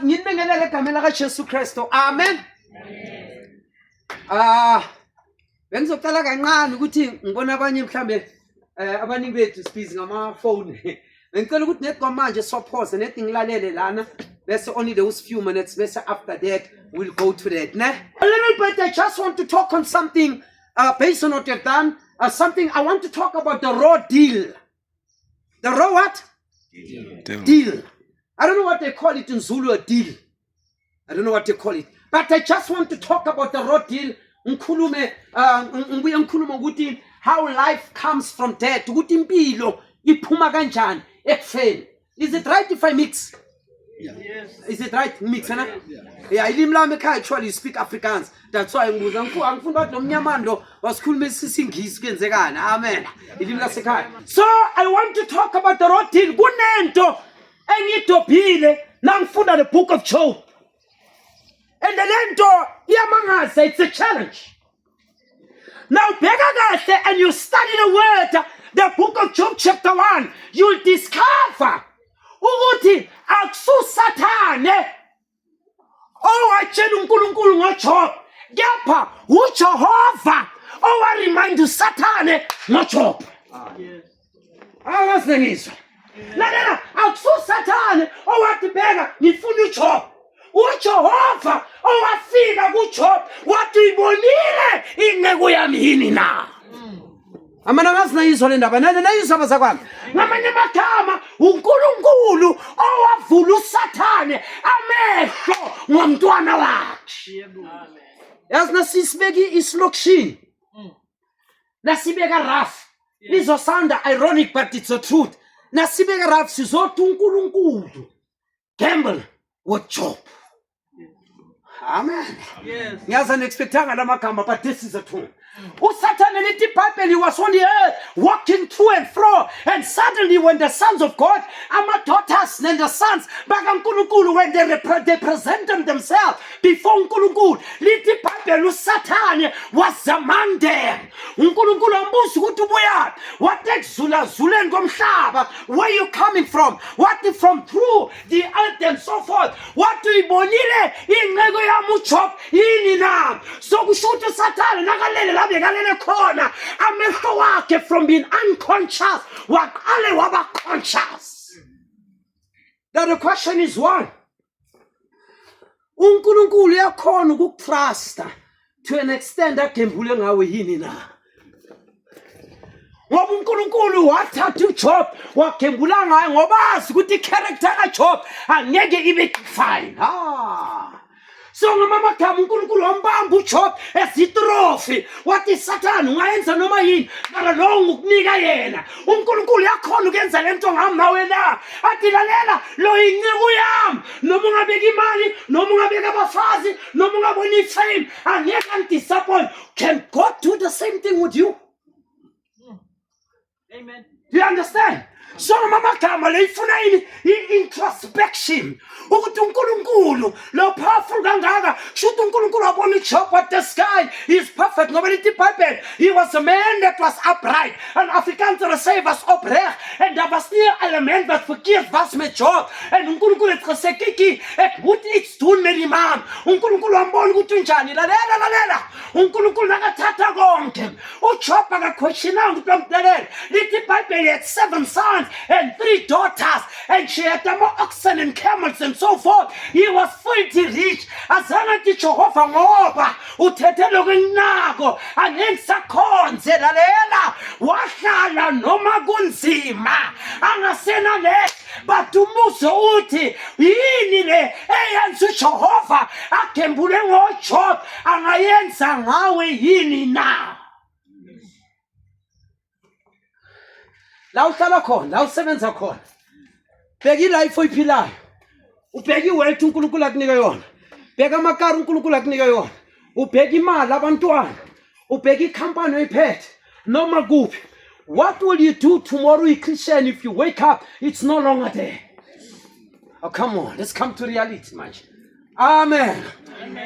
Ngibingelele egameni likaJesu Kristu. Amen. Bengizocela kancane ukuthi ngibona abanye mhlambe abaningi bethu sibhizi ngama-phone. Bengicela ukuthi nethi kwamanje sophoze nethi ngilalele lana bese only those few minutes bese after that we'll go to that. Ne? A little bit I just want to talk on something based on what you've done. Something I want to talk about the raw deal. The raw what? Deal. I don't know what they call it in Zulu, a deal. I don't know what they call it. But I just want to talk about the raw deal. How life comes from death. Is it right if I mix? Yeah. Yes. Is it right? Mix, yeah. Yeah, I actually speak Afrikaans. That's why I'm Amen. So I want to talk about the raw deal. The book of Job. And the lento, it's a challenge. Now, and you study the word, the book of Job chapter 1, you'll discover ukuthi akususathane owatshela uNkulunkulu ngoJob, kepha uJehova owaremind uSathane ngoJob. Yes. Awasengizwa. Lalela akususathane owathi bheka ngifuna uJob. uJehova owafika kuJob wathi uyibonile inceku yami yini na. Amana ngasinayizwa le ndaba nayizwa bazakwami. Ngamanye amagama uNkulunkulu owavula uSathane amehlo ngomntwana wakhe. Amen. Yazi nasisibeki isilokishini. Nasibeka rough. Lizosound ironic but it's the truth. Nasibeka rough sizothi uNkulunkulu gamble with Job. Amen. Yes. Ngiyazi unexpectanga lamagama but this is the truth. uSathane lithi iBhayibheli, he was on the earth walking to and fro, and suddenly when the sons of God, our daughters and the sons bakaNkulunkulu, when they presented themselves before uNkulunkulu, lithi iBhayibheli uSathane was among them. uNkulunkulu ambuza ukuthi ubuyaphi, wathi ekuzulazuleni komhlaba, where you coming from, wathi from through the earth and so forth, wathi uyibonile inceku yami uJob yini na. So kusho ukuthi uSathane nakalele bekalele khona amehlo wakhe from being unconscious waqale waba conscious. Now the question is one. uNkulunkulu yakhona ukukutrusta to an extent agembule ngawe yini na. Ngoba uNkulunkulu wathatha uJob wagembula ngaye ngoba azi ukuthi i-character kaJob angeke ibe fine. So ngomama gama uNkulunkulu wambamba uJob esitrofi wathi Sathane ungayenza noma yini mara lo ngikunika yena. uNkulunkulu yakhona ukwenza lento ngami nawe na. Athi lalela lo inceku yami, noma ungabeka imali, noma ungabeka abafazi, noma ungabona ifame, angeke angidisappoint. Can God do the same thing with you? Amen. Do you understand? So mama gama leyifuna introspection ukuthi uNkulunkulu lo powerful kangaka should uNkulunkulu wabona uJob what this guy is perfect ngoba lithi iBhayibheli he was a man that was upright, and Afrikaans say was opreg, en daar was nie 'n element wat verkeerd was met Job, en uNkulunkulu het gesê kykie ek moet iets doen met die man. uNkulunkulu wambona ukuthi unjani. Lalela uNkulunkulu nakathatha konke uJob akaquestionanga ukuthi amdelela. Lithi iBhayibheli had 7 sons and 3 daughters, and she had more oxen and camels and so forth. He was filthy rich. Azangathi Jehova ngoba uthethe lokunako angengisakhonze. Lalela wahlala noma kunzima angasena le but umuzo uthi yini le eyenza uJehova agembule ngoJob angayenza ngawe yini na. La uhlala khona, la usebenza khona, bheka ilife oyiphilayo, ubheka iwealth uNkulunkulu akunika yona, bheka amakari uNkulunkulu akunika yona, ubheka imali abantwana, ubheka ikhampani oyiphethe noma kuphi. What will you do tomorrow, you Christian, if you wake up it's no longer there? Oh, come on, let's come to reality, man. Amen.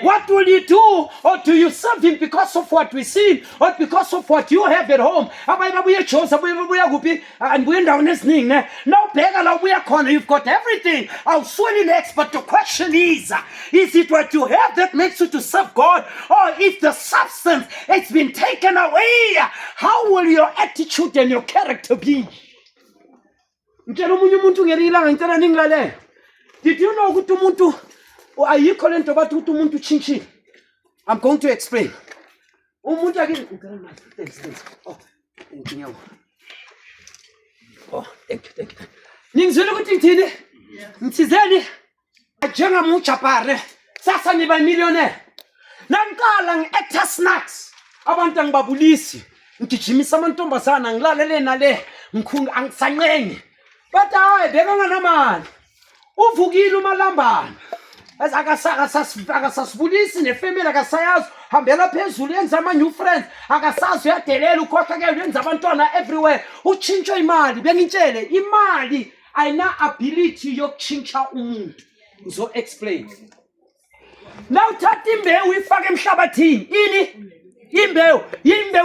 What will you do? Or do you serve him because of what we see, or because of what you have at home? And we're down this thing. Now, you've got everything. I'll swing next, but the question is it what you have that makes you to serve God? Or if the substance has been taken away, how will your attitude and your character be? Did you know who to are you calling to what to chinchi? I'm going to explain. Thanks. Oh, thank you. Oh, thank you. Ningzulu kutini? Mtizeni. Ajenga muchapare. Sasa ni ba millionaire. Namkala ngi-actor snacks. Abantu ngibabulisi. Ngijimisa amantombazana ngilalele nale ngikhunga angisancenye. But hayi beka nganamali. Uvukile umalambana. Akasasibulisi nefamily akasayazi hambela phezulu yenza ama-new friends akasazi uyadelela ukhohlakele yenza abantwana everywhere utshintsha imali bengitshele imali ayina-ability yokutshintsha umuntu ngizo-explain nawuthatha imbewu uyifake emhlabathini imbewu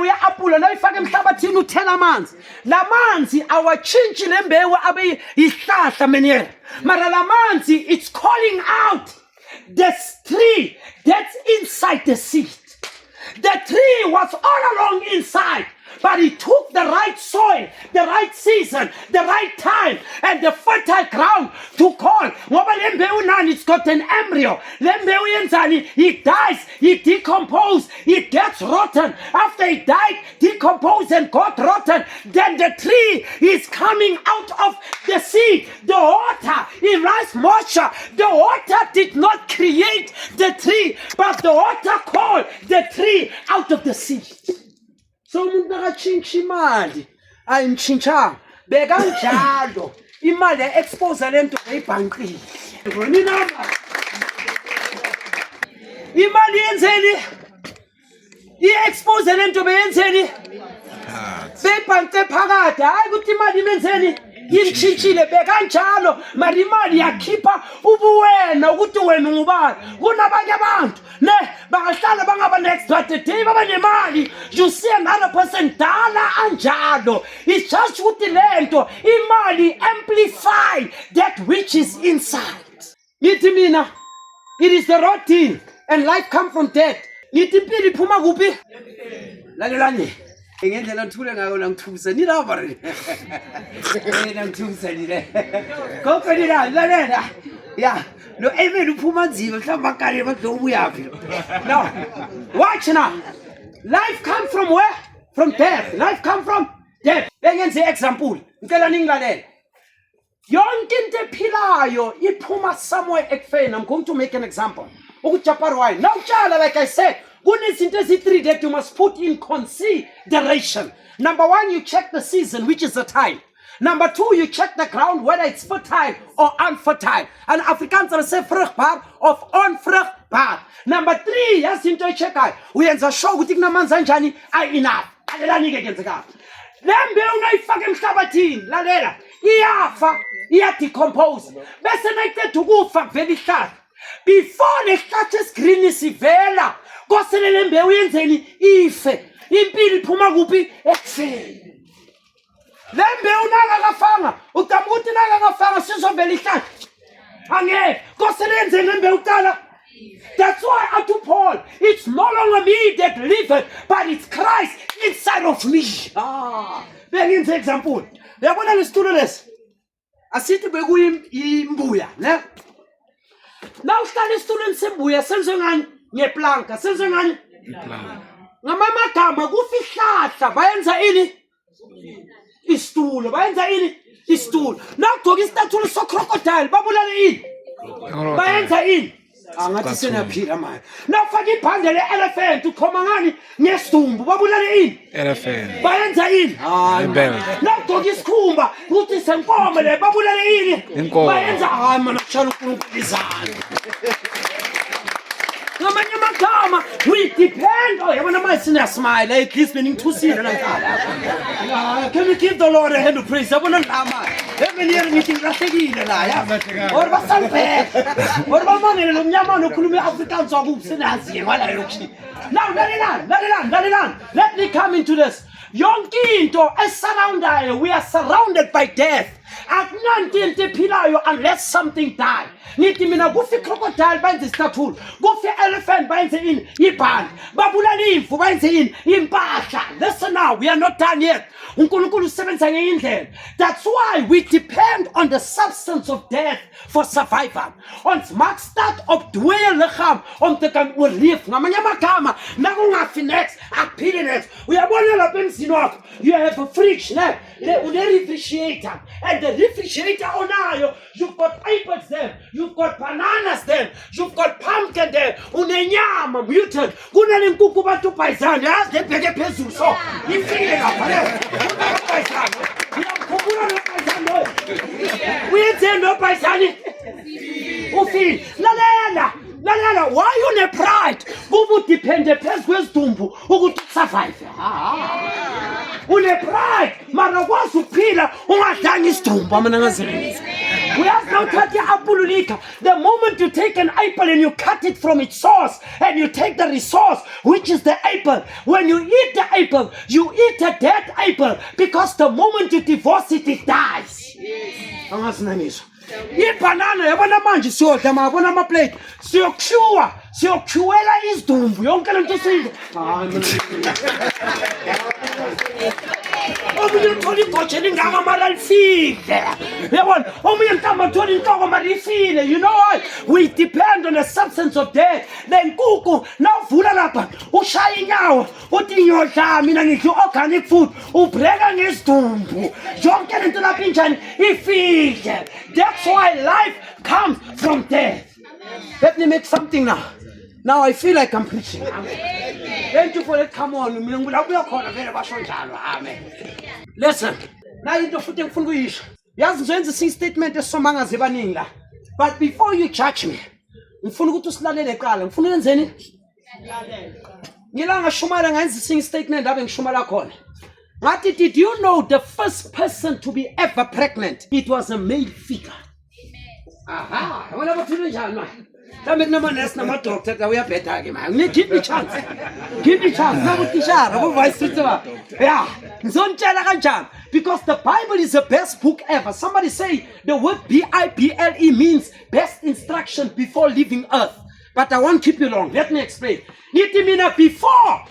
ya-apula nawuyifake emhlabathini uthela amanzi la manzi awatshintshi le mbewu abe yihlahla meniyela mara la manzi it's calling out the tree that's inside the seed. The tree was all along inside, but it took the right soil, the right season, the right time, and the fertile ground to call. It's got an embryo. It dies, it decomposes, it gets rotten. After it died, decomposed and got rotten, then the tree is coming out of the seed. The water, it rises moisture. The water did not create the tree, but the water called the tree out of the seed. So umuntu nakatshintshi imali ayimtshintshanga bekanjalo imali expose lento eyibhankile nginamba imali yenzeni i-expose lento beyenzeni beyibhanke phakade hayi ukuthi imali imenzeni yimtshintshile bekanjalo mara imali yakhipha ubuwena ukuthi wena ungubani kunabanye abantu ne bangahlala bangaba ne-extra day babanemali you see another person dala anjalo it's just ukuthi lento imali amplify that which is inside ngithi mina it is the routine and life come from death ngithi impilo iphuma kuphi lalelani ngendlela ngithule ngayo la ngithusa nilava re mina ngithusa nile kokoni lalela yeah no even uphuma nzima mhlawumbe akale bazobuyaphi now watch now life come from where from death life come from death bengenze example ngicela ningilalele yonke into ephilayo iphuma somewhere ekufeni. I'm going to make an example ukujapara wine now tshala like I said kunezinto ezi3 that you must put in consideration. Number 1, you check the season, which is the time. Number 2, you check the ground, whether it's fertile or unfertile. And Afrikaans will say vruchtbaar of onvruchtbaar. Number 3, yes, into a check. We have a show with Ignamanzanjani, I enough. Alelani against the guy. Lembe unayifaka emhlabathini, lalela. Iyafa, decompose. Bese nayithe ukufa vele ihlahla. Before the hlathla green sivela. Kosele lembewu yenzeni ife impilo iphuma kuphi ekufeni lembewu nakakafanga udama ukuthi nakakafanga sizovela ihlahla angeke kosele yenzeni lembewu uqala. That's why unto Paul it's no longer me that liveth but it's Christ inside of me. Bengenze example uyabona lesitulo lesi asithi bekuyimbuya ne la uhlala esitulweni sembuya senze ngani ngeplanka senze ngani ngamagama kufihlahla bayenza ini isitulo bayenza ini isitulo nakugcoka isitatulo so-crocodile babulale ini bayenza ini angathi senaphila manje nafaka ibhande le-elephant uxhoma ngani ngesidumbu babulale ini elephant bayenza ini nakugcoka isikhumba ukuthi senkomo le babulale ini bayenza hayi mana kushana uNkulunkulu izandla ngamanye amagama we depend. Oh, yabona manje sinasmile at least beningithusile la. Can we give the Lord a hand of praise? Yabona ngama emini meeting lahlekile la ya or basalpe or bamangele lo mnyamano okhuluma iAfrikaans wakusenazi ngala yokshi. Now let me come into this. Yonke into esurroundayo, we are surrounded by death. Akunanto into ephilayo unless something die. Nithi mina kufi crocodile benze statue, kufi elephant benze ini ibhandi, babulala imvu benze ini impahla. Listen now, we are not done yet. uNkulunkulu usebenza ngeindlela. That's why we depend on the substance of death for survival. Ons maak staat op dwee liggaam om te kan oorleef. Ngamanye amagama nakungafi next aphile next. Uyabona lapha emzini wakho you have a fridge ne refrigerator, and the refrigerator onayo you've got apples there, you've got bananas there, you've got pumpkin there, unenyama mutant, kunenkukhu bantu payizana yazi lebheke phezulu so ifile lapha le payizana uyamkhumbula lo payizana uyenze lo payizana ufile lalela why une pride kuba udepende phezu kwesidumbu ukuthi survive une pride mara kwazi ukuphila ungadlanga isidumbu amana ngazenzisa uyazi na uthatha i-apple ulika. The moment you take an apple and you cut it from its source and you take the resource which is the apple, when you eat the apple you eat a dead apple because the moment you divorce it dies. Angasinangiswa ibanana yabona manje siyodla mabona amaplate siyokuwela isidumbu yonke lento siyidla omunye uthola ibhotshela ingaka mara lifile yabona omunye mhlawumbe uthola inhloko mara ifile. You know what? We depend on the substance of death. Le nkukhu nawuvula lapha ushaya inyawo uthi ngiyodla mina ngidla organic food ubhreka ngesidumbu yonke lento lapha injani ifile. That's why life comes from death. Let me make something now. Now I feel like I'm preaching. Amen. Thank you for that. Come on. Amen. Listen. Now into futhi ngifuna ukuyisho. Yazi njenze sing statement esomanga zibaningi la. But before you judge me, ngifuna ukuthi usilalele eqala. Ngifuna yenzeni? Ngilanga shumala ngenza sing statement abe ngishumala khona. Ngathi, did you know the first person to be ever pregnant? It was a male figure. Aha, wena baphile njani manje? Mhlambe kunamanesi namadoctor uyabheda ke manje. Give me chance. Give me chance. Nabutishara, abo-vice principal. Yeah, ngizontshela kanjani? Because the Bible is the best book ever. Somebody say the word Bible means best instruction before leaving earth. But I won't keep you long. Let me explain. Nithi mina before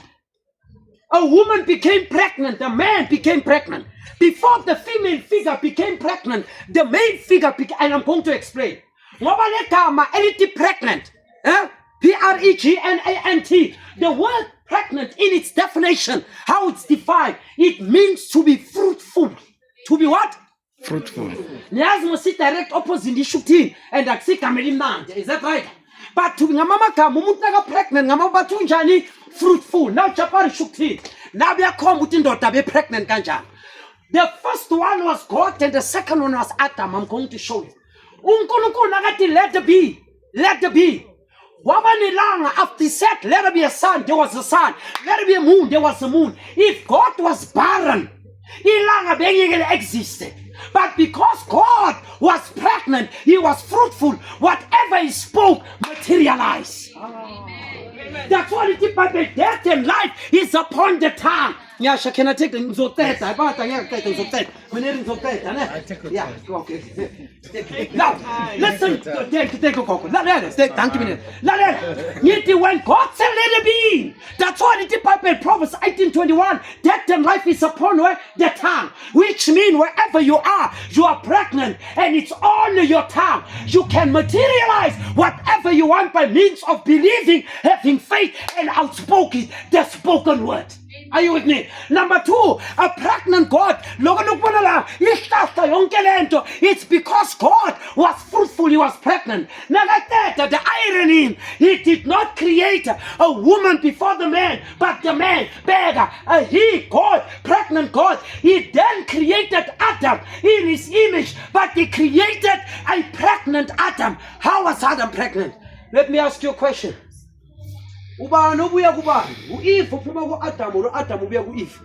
a woman became pregnant, the man became pregnant. Before the female figure became pregnant, the male figure became, and I'm going to explain. Ngoba le gama elithi pregnant, Pregnant. The word pregnant in its definition, how it's defined, it means to be fruitful. To be what? Fruitful. Niyazi ngosi direct opposite isho ukuthini and akusigama elimnandi. Is that right? But to be ngamagama umuntu naka pregnant ngama bathu njani fruitful. Now chapter isho ukuthini. Now kuyakhomba ukuthi indoda be pregnant kanjani. The first one was God and the second one was Adam. I'm going to show you. uNkulunkulu nakathi let there be. Let there be. Wabanilanga after he said let there be a sun, there was a sun. Let there be a moon, there was a moon. If God was barren, ilanga bengeke existe. But because God was pregnant, he was fruitful. Whatever he spoke materialized. That's what it is. But the death and life is upon the tongue. Yeah, can I take the ngizothetha? Ibata ngiyathetha ngizothetha. Mina ngizothetha ne? Yeah, okay. Now, listen, take a coco. Thank you. Lalela. When God said let it be. That's what it is. Bible Proverbs 18:21. Death and life is upon the tongue. Which means wherever you are pregnant and it's on your tongue. You can materialize whatever you want by means of believing, having faith, and outspoken the spoken word. Are you with me? Number 2, a pregnant God. It's because God was fruitful, he was pregnant. The irony, he did not create a woman before the man, but the man, beggar, he, God, pregnant God. He then created Adam in his image, but he created a pregnant Adam. How was Adam pregnant? Let me ask you a question. ubani obuya kubani u-Eve uphuma ku-Adam lo-Adam ubuya ku-Eve.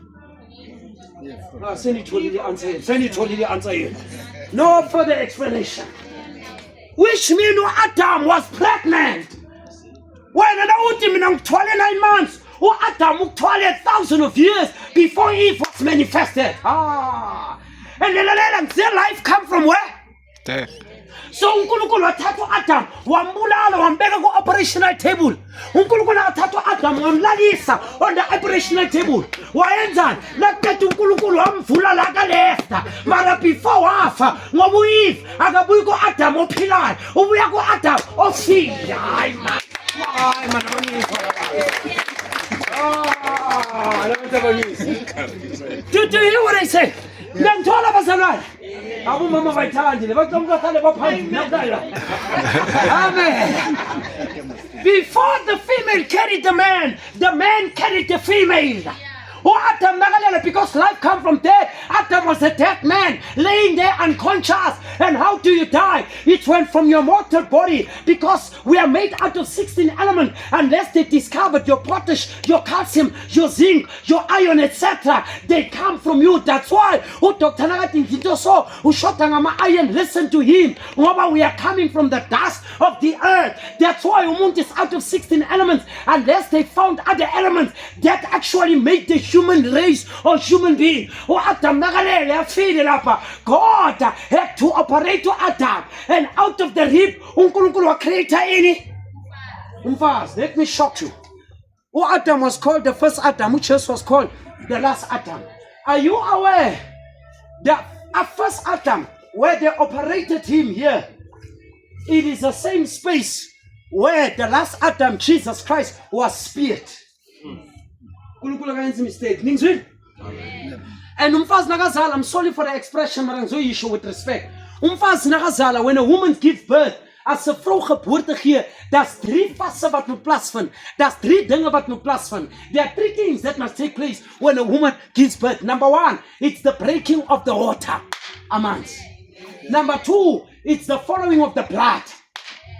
Senitholile answer yenu. No further explanation. Which means u-Adam was pregnant. Wena nawuthi mina ngithwale 9 months, u-Adam ukuthwale 1,000 of years before Eve was manifested. And then life come from where? Death. So uNkulunkulu wathatha uAdam wambulala wambeka ku-operational table. uNkulunkulu wathatha uAdam wamlalisa on the operational table. Wayenzani? Nakuqeda uNkulunkulu wamvula la ka-lefta. Mara before wafa ngoba u-Eve akabuyi ku-Adam ophilayo, ubuya ku-Adam ofile. Hayi man. Do you hear what I say? Ngiyangithola bazalwane. Abomama bayithandile bahlale baphandle. Amen. Before the female carried the man carried the female. Adam nagalele, because life comes from death. Adam was a dead man laying there unconscious. And how do you die? It went from your mortal body, because we are made out of 16 elements. Unless they discovered your potash, your calcium, your zinc, your iron, etc., they come from you. That's why Dr. Nagatin so iron, listen to him. We are coming from the dust of the earth. That's why Umuntu is out of 16 elements. Unless they found other elements that actually made the human race or human being. God had to operate to Adam, and out of the rib, uNkulunkulu creator any. Let me shock you. Adam was called the first Adam, which was called the last Adam. Are you aware that at first Adam, where they operated him here, it is the same space where the last Adam, Jesus Christ, was speared. Mistake. And umfazi nakazala, I'm sorry for the expression, but I'm so issue with respect. Umfazi nakazala, when a woman gives birth, as 'n vrou geboorte gee, daar's 3 fasse wat moet plaasvind. Daar's 3 dinge wat moet plaasvind. There are 3 things that must take place when a woman gives birth. Number 1, it's the breaking of the water. Amans. Number 2, it's the following of the blood.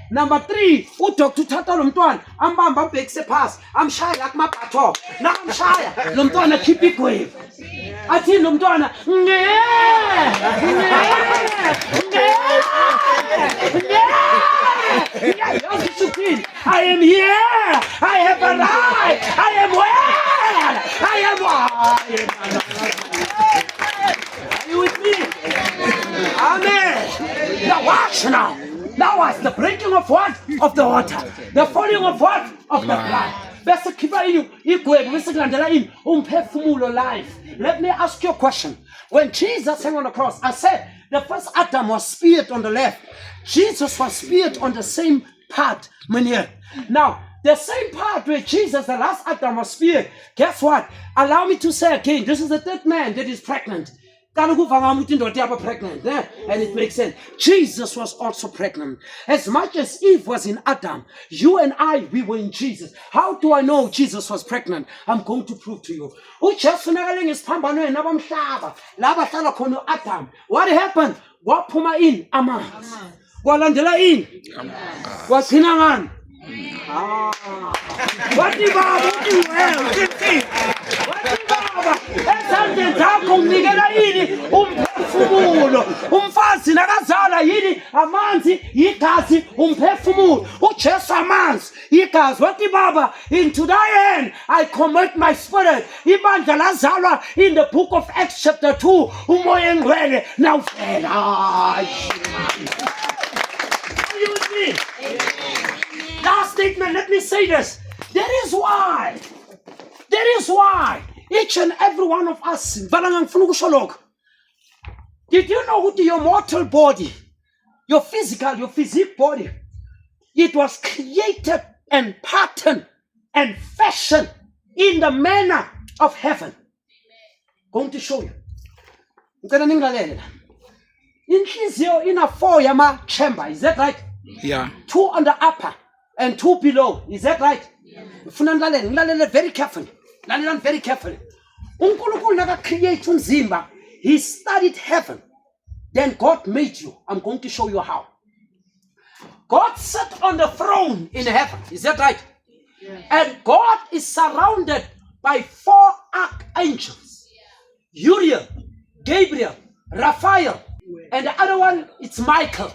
Number 3, udoktor uthatha lo mntwana ambamba ambhekise phasi amshaya la kumabhatho. Na amshaya lo mntwana khipha igwebu. Athi lo mntwana I am here. I have arrived. I am well. I am. Are you with me? Amen. Now watch now. Now what's the breaking of what? Of the water. The falling of what? Of the blood. Bese khipa igwebu bese kulandela ini umphefumulo life. Let me ask you a question. When Jesus hung on the cross, I said the first Adam was speared on the left. Jesus was speared on the same part. Now, the same part where Jesus, the last Adam, was speared. Guess what? Allow me to say again, this is the 3rd man that is pregnant. Pregnant, and it makes sense. Jesus was also pregnant. As much as Eve was in Adam, you and I, we were in Jesus. How do I know Jesus was pregnant? I'm going to prove to you. Adam. What happened? Waphuma in amanzi. Kwalandela in. Wathina wathi baba uthi wathi baba esandleni zakho nginikela yini umphefumulo. Umfazi nakazala yini amanzi igazi umphefumulo. uJesu amanzi igazi. Wathi baba, into thy hand I commit my spirit. Ibandla lazalwa in the book of Acts chapter 2. Umoya engcwele nawuvela. Are you with me? Last statement, let me say this. That is why each and every one of us, did you know with your mortal body, your physique body, it was created and patterned and fashioned in the manner of heaven. Going to show you. In a 4 yama chamber, is that right? Yeah. 2 on the upper and 2 below. Is that right? Yeah. Very carefully. Very carefully. uNkulunkulu never create umzimba. He studied heaven. Then God made you. I'm going to show you how. God sat on the throne in heaven. Is that right? And God is surrounded by 4 archangels. Uriel, Gabriel, Raphael, and the other one, it's Michael.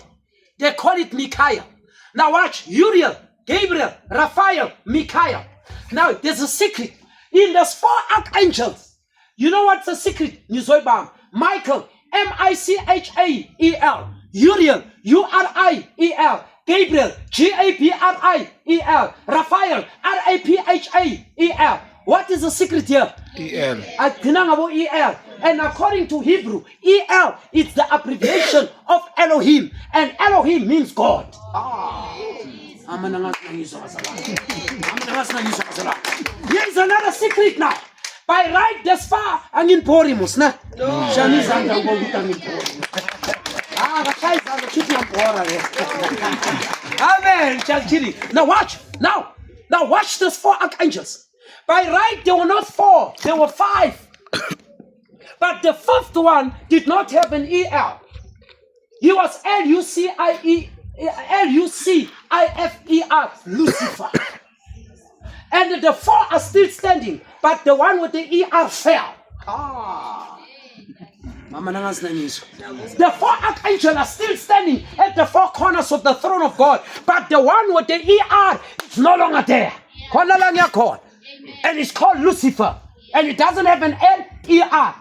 They call it Michael. Now watch, Uriel, Gabriel, Raphael, Michael. Now there's a secret. In those 4 archangels, you know what's the secret? Michael, M-I-C-H-A-E-L. Uriel, U-R-I-E-L. Gabriel, G-A-B-R-I-E-L. Raphael, R-A-P-H-A-E-L. What is the secret here? E-L. E-L. And according to Hebrew, E-L is the abbreviation of Elohim. And Elohim means God. Here's another secret now. By right this far, angin porimus na. Shani zanga ngokuthi angin porimus. Bakayizanga chuthi yampora le. Amen. Just kidding. Now watch. Now watch these 4 archangels. By right, there were not 4, there were 5. But the 5th one did not have an E-L. He was L-U-C-I-F-E-R, Lucifer. And the 4 are still standing, but the one with the E-R fell. The 4 archangels are still standing at the 4 corners of the throne of God, but the one with the E-R is no longer there. And it's called Lucifer. And it doesn't have an L-E-R.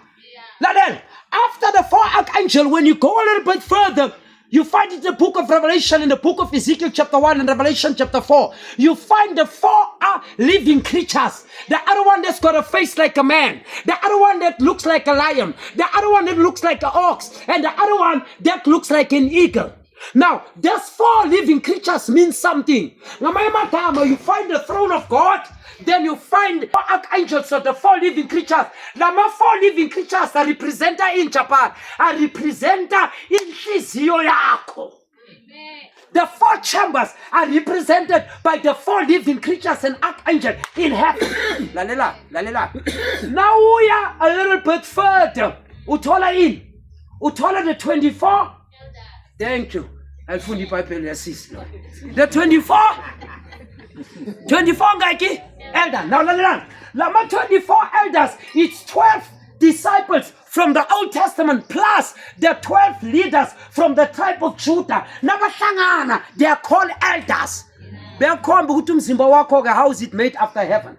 Now then, after the 4 archangels, when you go a little bit further, you find in the book of Revelation, in the book of Ezekiel chapter 1 and Revelation chapter 4, you find the 4 living creatures. The other one that's got a face like a man. The other one that looks like a lion. The other one that looks like an ox. And the other one that looks like an eagle. Now, those 4 living creatures mean something. You find the throne of God, then you find 4 archangels of the 4 living creatures. The 4 living creatures are represented in Japan, are represented in Shizio Yako. The 4 chambers are represented by the 4 living creatures and archangels in heaven. Lalela. Now we are a little bit further. Utola the 24. Thank you. The 24 ngaki elder. Now, Lama 24 elders, it's 12 disciples from the Old Testament plus the 12 leaders from the tribe of Judah. Nabahlangana, they are called elders. Beyakhomba ukuthi umzimba wakho ke how is it made after heaven.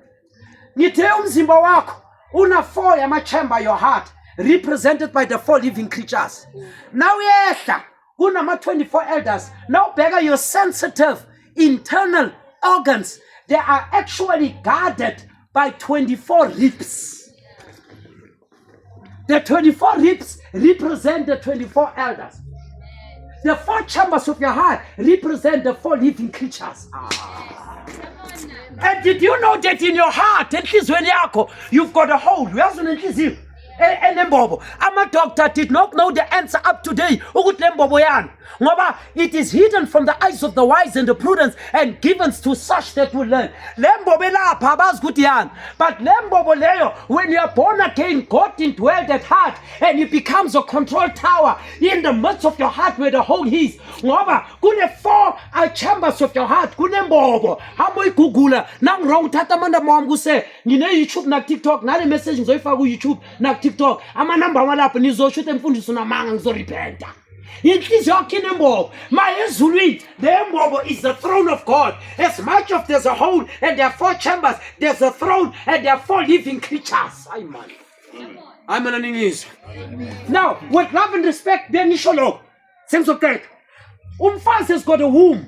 Ngithe umzimba wakho una 4 yama-chamber, your heart represented by the 4 living creatures. Now yehla kunama 24 elders. Now bega your sensitive internal organs, they are actually guarded by 24 ribs. The 24 ribs represent the 24 elders. The 4 chambers of your heart represent the 4 living creatures. And did you know that in your heart, you've got a hole? And a doctor did not know the answer up to date. It is hidden from the eyes of the wise and the prudent and given to such that will learn. But when you are born again, God indwelt that heart and it becomes a control tower in the midst of your heart where the hole is. 4 chambers of your heart. YouTube na TikTok na message ngizoyifaka YouTube na TikTok amanamba walapho nizoshuta emfundiso namanga ngizorepenta inhliziyo yakho inembobo mayezulwini the mbobo is the throne of God. As much of there's a hole and there are 4 chambers, there's a throne and there are 4 living creatures. I'm an English. Now with love and respect, the initial sense of that umfazi has got a womb,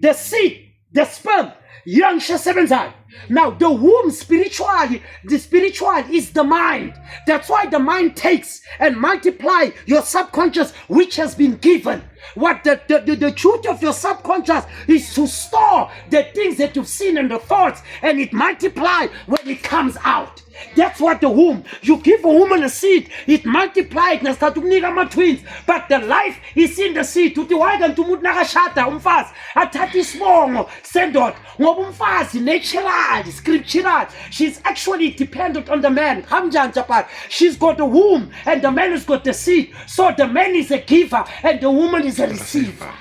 the seed, the sperm, young seven. Now the womb spiritually, the spiritual is the mind. That's why the mind takes and multiply your subconscious which has been given. What the truth of your subconscious is to store the things that you've seen and the thoughts, and it multiply when it comes out. That's what the womb. You give a woman a seed, it multiplies na start ukunika ama-twins, but the life is in the seed. Uthi wayikanti umuntu nakashada umfazi athatha isibongo sendoda ngoba umfazi natural, scriptural, she's actually dependent on the man. She's got the womb and the man has got the seed. So the man is a giver and the woman is a receiver.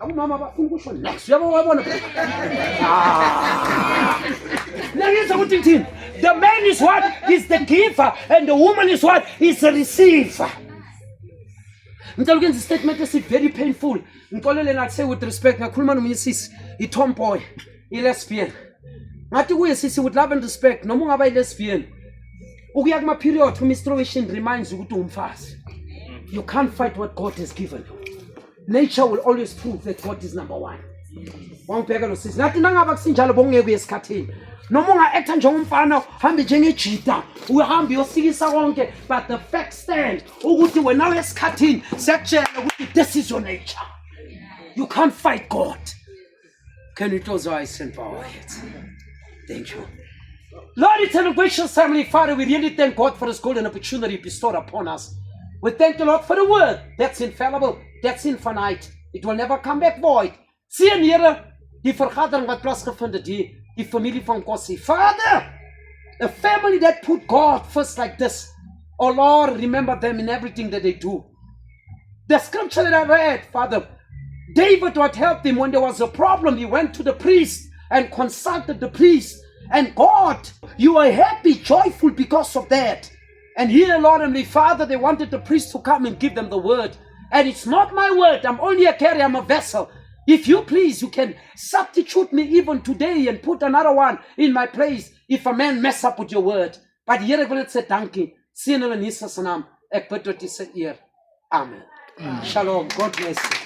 Akumama bafuna ukusho next. Uyabona? The man is what? Is the giver, and the woman is what? Is the receiver. Ngicela ukwenza statement is very painful. Ngixolele nathi say with respect ngakhuluma nomunye sisi itomboy, lesbian. Ngathi kuye sisi with love and respect noma ungaba lesbian. Ukuya kuma period menstruation reminds ukuthi umfazi. You can't fight what God has given you. Nature will always prove that God is number one. Wangibheka lo sisi. Nathi nangaba kusinjalo bongeke esikhathini. Noma unga-acta njengomfana uhambe njengejita uhambe uyosikisa konke, but the fact stand ukuthi wena wesikhathini siyakutshela ukuthi this is your nature. You can't fight God. Can you close your eyes and bow our heads? Thank you. Lord, eternal gracious Heavenly Father, we really thank God for this golden opportunity bestowed upon us. We thank the Lord for the word that's infallible, that's infinite. It will never come back void. Sien Here, die vergadering wat plaasgevind het hier, die familie van Kossie. Father, a family that put God first like this. Oh Lord, remember them in everything that they do. The scripture that I read, Father, David, what helped him when there was a problem, he went to the priest and consulted the priest. And God, you are happy, joyful because of that. And here, Lord and my Father, they wanted the priest to come and give them the word. And it's not my word. I'm only a carrier. I'm a vessel. If you please, you can substitute me even today and put another one in my place if a man mess up with your word. But here I will say thank you. Sien hulle in Jesus se naam. Ek bid dat U se eer. Amen. Shalom. God bless you.